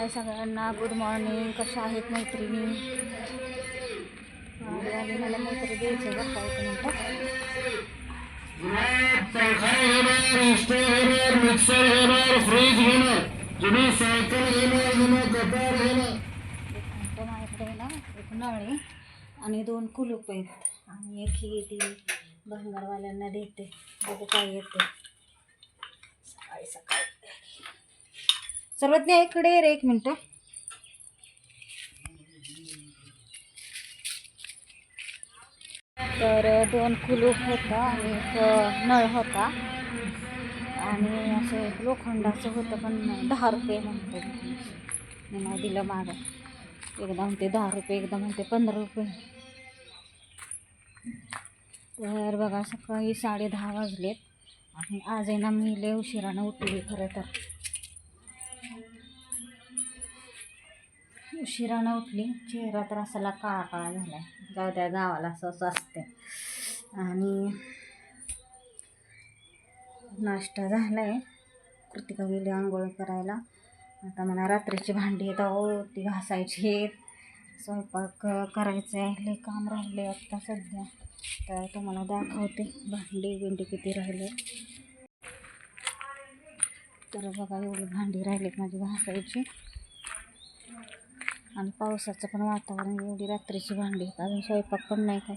हाय सगळ्यांना, good morning. कशा आहेत मैत्रिणी? आणि मला मैत्री द्यायचं बघा एक मिनटं. माझ्याकडे ना एक नळ आहे आणि 2 कुलूप आहेत आणि एक ही ती भंगारवाल्यांना देते. बघू काय येते. सकाळी सकाळी सर्वज्ञ इकडे रे एक मिनटं. तर 2 कुलूप होता आणि एक नळ होता आणि असं लोखंडाचं होतं, पण 10 रुपये म्हणते. मी नाही दिलं मागं. एकदा म्हणते 10 रुपये, एकदा म्हणते 15 रुपये. तर बघा सकाळी 10:30 वाजलेत आणि आज आहे ना मी लय उशिरानं उठली. खरं तर उशिरानं उठली. चेहरा तर असाला काळा काळा झाला आहे. जाऊ त्या गावाला असं असते. आणि नाश्ता झाला आहे. कृतिका गेली आंघोळ करायला. आता मला रात्रीची भांडी आहेत ती घासायची आहेत. स्वयंपाक करायचं आहे. लय काम राहिले आत्ता सध्या. तर तुम्हाला दाखवते भांडी किती राहिले. तर बघा एवढी भांडी राहिलीत माझी घासायची. आणि पावसाचं पण वातावरण, एवढी रात्रीची भांडी आहेत. अजून स्वयंपाक पण नाही काय.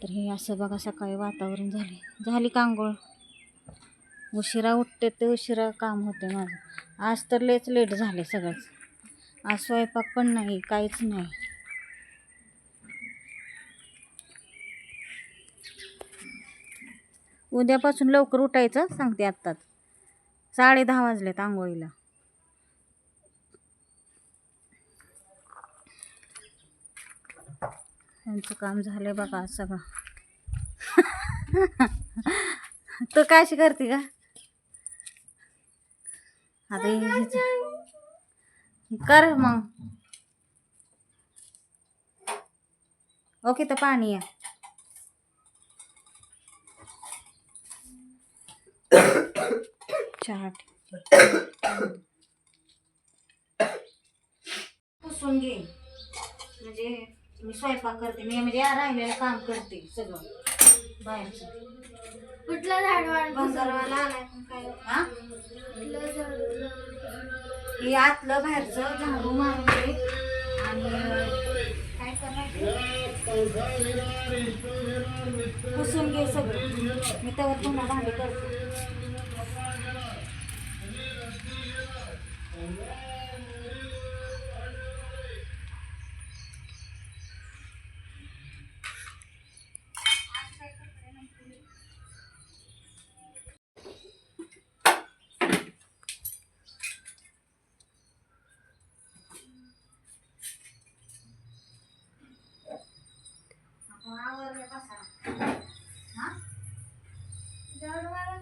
तर हे असं बघा सकाळी वातावरण झाली का आंघोळ. उशिरा उठते ते उशिरा काम होते माझं. आज तर लेच लेट झाले सगळंच. आज स्वयंपाक पण नाही, काहीच नाही. उद्यापासून लवकर उठायचं सांगते. आत्ताच 10:30 वाजलेत आंघोळीला. त्यांचं काम झालंय बघा आज सगळं. तू काय अशी करते का आता? कर मग. ओके तर पाणी आहे. चहा पुसून घे. म्हणजे मी स्वयंपाक करते. मी म्हणजे राहिलेलं काम करते सगळं बाहेरचं. कुठलं झाड बंगारवाला आलाय पण काय. हा हे आतलं बाहेरचं झाडू मारून दे. आणि काय करायचं पुसून घे सगळं. मी तेव्हा पुन्हा भांडी करते.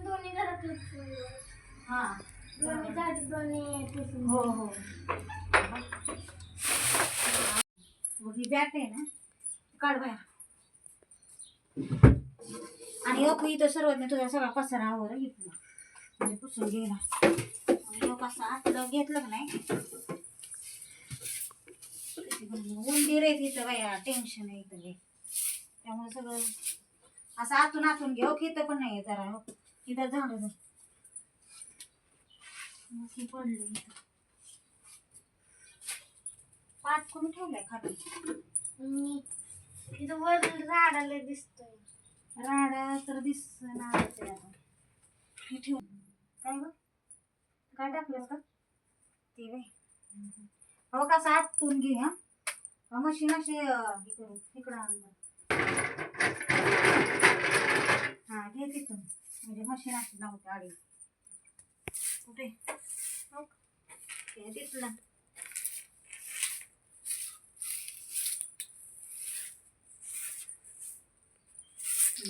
दोन्ही घरात हां दोन्ही झाड दोन्ही. हो हो. ही बॅट आहे ना, काढ बाहेर. आणि ओके इथं सर्वांनी तुझा सगळा पसारा आवर घेतला म्हणजे पुसून गेला. आणि कसा आतलं घेतलं का नाही उंदीर आहे तिथं बाया. टेन्शन आहे इथं. त्यामुळे सगळं असं आतून घे. ओके इथं पण नाही जरा. हो इथं झालं पडलं. पाठ करून ठेवलाय खाली. तिथं वर झाडाला दिसतोय. राडा तर दिसणार. हे ठेव. काय ग काय टाकलंस का ते बाई. हो कसं आतून घे. हा मशीन अशी हे करू इकडं आण. हा घे तिथून. म्हणजे मशीन अशी नव्हते आडी. कुठे तिथलं.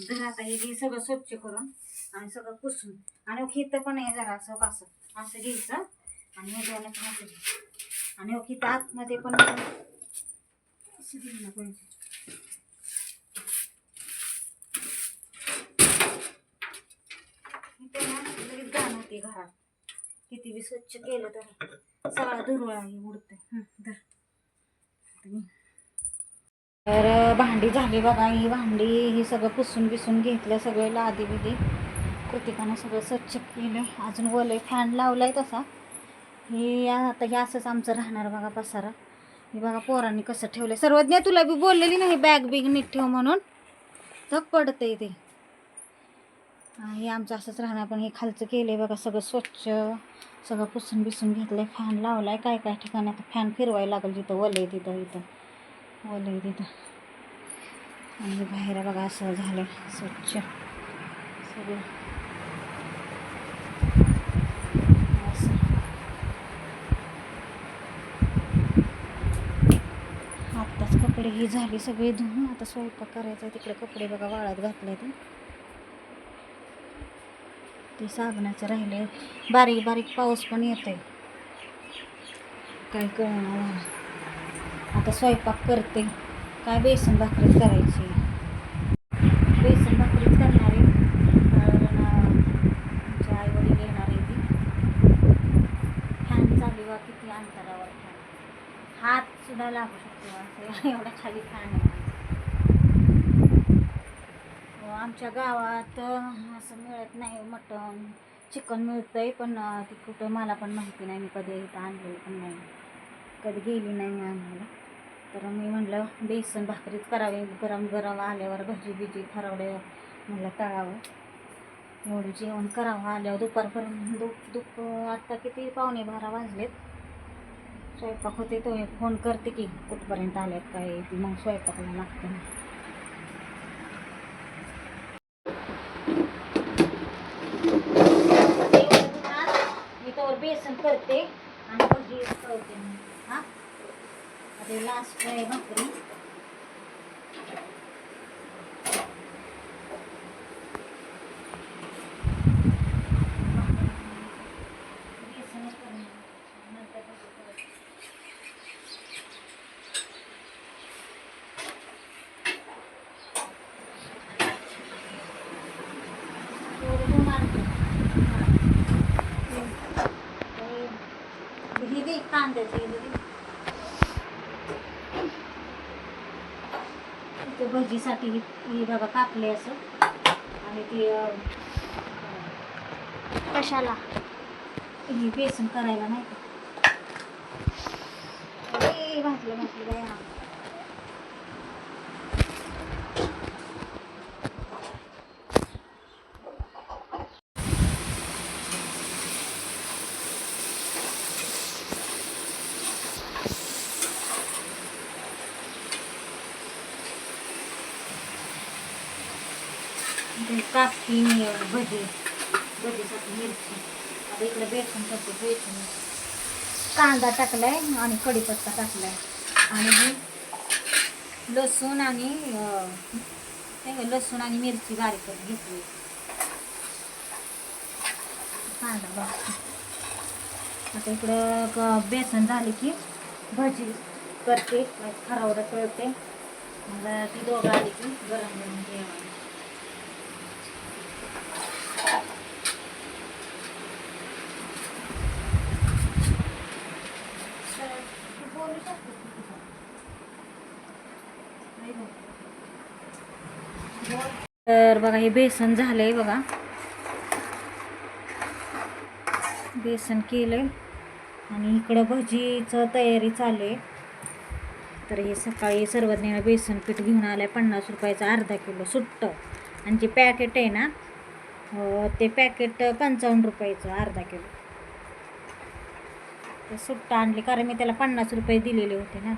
घरात हे सगळं स्वच्छ करून आणि सगळं पुसून. आणि खित पण आहे जरा असं कसं असं घ्यायचं आणि ह्याच्यानं पण असं घ्यायचं. आणि खित आतमध्ये पण असं घ्यायला पाहिजे. इथे ना लगेच घाण होते घरात. किती बी स्वच्छ केलं तर सगळा धुरळा उडते. धर. तर भांडी झाली बघा. ही भांडी ही सगळं पुसून बिसून घेतलं, सगळं लादी बिदी कृतिकानं सगळं स्वच्छ केलं. अजून वलय फॅन लावलाय तसा. हे आता हे असंच आमचं राहणार बघा पसारा. हे बघा पोरांनी कसं ठेवलंय. सर्वज्ञ तुला बी बोललेली नाही बॅग बिग नीट ठेव म्हणून, धक पडतंय ते. हे आमचं असंच राहणार. पण हे खालचं केलंय बघा सगळं स्वच्छ, सगळं पुसून बिसून घेतलंय. फॅन लावलाय. काय काय ठिकाणी आता फॅन फिरवायला लागेल. जिथं वलय तिथं इथं वलय तिथं. आणि बाहेर बघा असं झालं स्वच्छ सगळं असं. आत्ताच कपडे ही झाली सगळी धुवून. आता स्वयंपाक करायचा. तिकडे कपडे बघा वाळत घातले ते साबणाचं राहिले. बारीक बारीक पाऊस पण येतोय, काय कळणार. आता स्वयंपाक करते. काय बेसन भाकरीच करायची. बेसन भाकरीच करणार आहे. कारण आमचे आई वडील येणार आहे. ती फॅन चालू आहे किती अंतरावर. फॅन हात सुद्धा लागू शकतो असं एवढा खाली फॅन आहे. आमच्या गावात असं मिळत नाही. मटण चिकन मिळतंय पण ती कुठं मला पण माहिती नाही. मी कधी इथं आणलेलं पण नाही, कधी गेली नाही मी आणायला. तर मी म्हटलं बेसन भाकरीच करावी. गरम गरम आल्यावर भजी बिजी खरवडे म्हटलं तळावं. एवढं जेवण करावं आल्यावर दुपारपर्यंत. आत्ता किती 11:45 वाजलेत. स्वयंपाक होते तो फोन करते की कुठपर्यंत आल्यात काय ती, मग स्वयंपाकाला लागते. मी तर बेसन करते आणि भजी करते. हां आता लास्ट आहे भाकरी. हे कांद्याचे ते भजीसाठी ही बघा कापले असं. आणि ती कशाला ही बेसन करायला नाही का. भाजलं बाया. कापी भजीसाठी मिरची. आता इकडे बेसन करते. बेसन कांदा टाकलाय आणि कढीपत्ता टाकलाय आणि लसूण आणि मिरची बारीक करून घेतली. कांदा भाजते. आता इकडं बेसन झाले की भजी करते, खरावडं तळते. मग ती दोघं आली की गरम गरम जेवण. तर बघा हे बेसन झालंय बघा. बेसन केलंय आणि इकडं भजीचं तयारी चालू आहे. तर हे सकाळी सर्वज्ञानं बेसन पीठ घेऊन आलंय 50 रुपयाचं अर्धा किलो सुट्ट. आणि जे पॅकेट आहे ना ते पॅकेट 55 रुपयाचं अर्धा किलो. ते सुट्ट आणले कारण मी त्याला 50 रुपये दिलेले होते ना.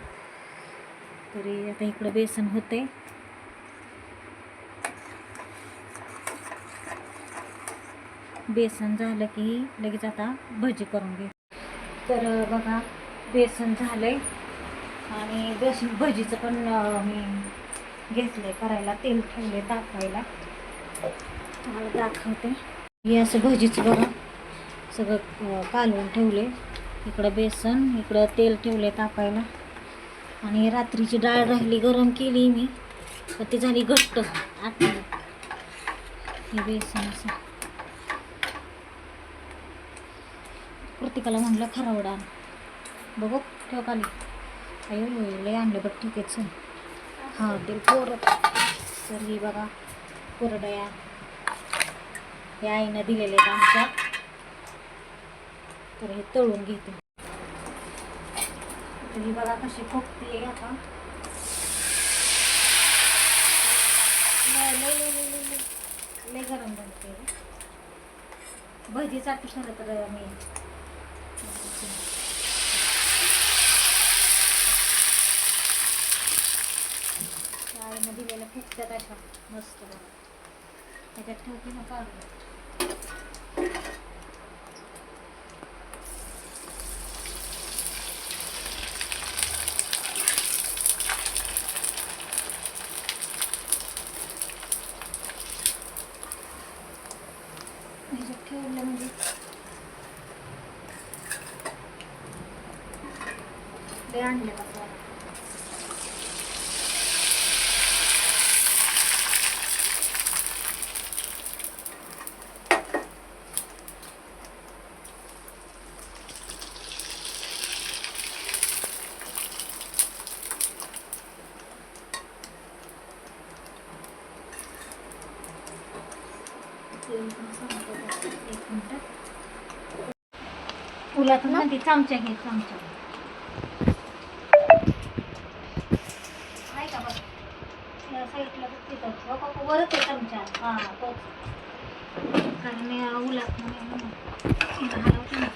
तरी आता इकडं बेसन होते. बेसन झालं की लगेच आता भजी करून घे. तर बघा बेसन झालंय आणि भजीचं पण मी घेतलंय करायला. तेल ठेवले तापायला. तुम्हाला दाखवते. हे असं भजीचं बघा सगळं कालवून ठेवले. इकडं बेसन, इकडं तेल ठेवले तापायला. आणि रात्रीची डाळ राहिली गरम केली मी, तर ती झाली घट्ट आटली. हे बेसन असं कृतिकाला म्हणलं खरावडा आण. बघू ठेव खाली. अयो लय आणलं बघ ठीक आहे चल. हां ते पोरं तर ही बघा कुरडया हे आईनं दिलेले आहेत आमच्या. तर हे तळून घेते. तर ही बघा कशी फुगते आता. लय गरम बनते भजीसाठी खरं तर मी आईनं दिलेल्या फुगत्यात अशा मस्त बघा. त्याच्यात ठेवते ना काढून. ह्याच्यात ठेवलं म्हणजे ते आणले का एक मिनटं उलट ना ती चमचा घे चमचा. आहे का बघ या साईडला बघ तिथं बघ वरच आहे चमचा. हां तोच कारण उलट हलवते ना.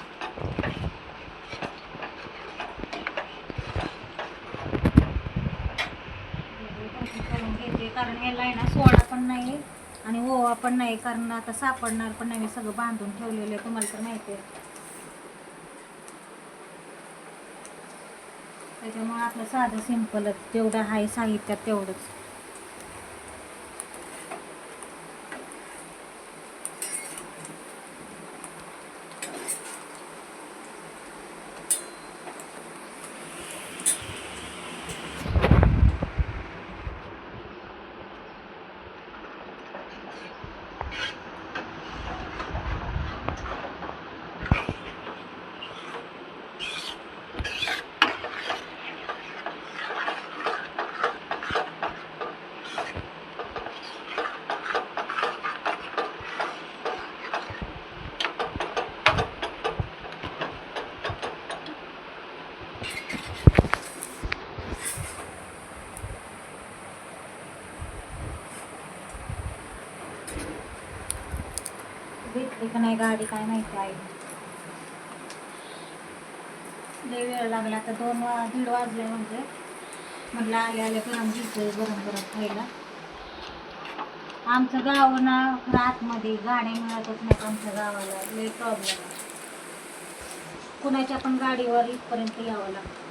घेते कारण याला आहे ना सोडा पण नाही आणि ओवा पण नाही कारण आता सापडणार पण नाही. सगळं बांधून ठेवलेलं आहे तुम्हाला तर माहिती आहे. त्याच्यामुळे आपलं साधं सिंपलच जेवढं आहे साहित्यात तेवढंच. भेटली का नाही गाडी काय माहिती आहे. लय वेळ लागला आता 2-1:30 वाजले म्हणजे म्हटलं आले आले गरम घेतोय गरम गरम खायला. आमचं गाव ना आतमध्ये गाड्या मिळतच नाहीत आमच्या गावाला. लय प्रॉब्लेम आहे. कुणाच्या पण गाडीवर इथपर्यंत यावं लागतं.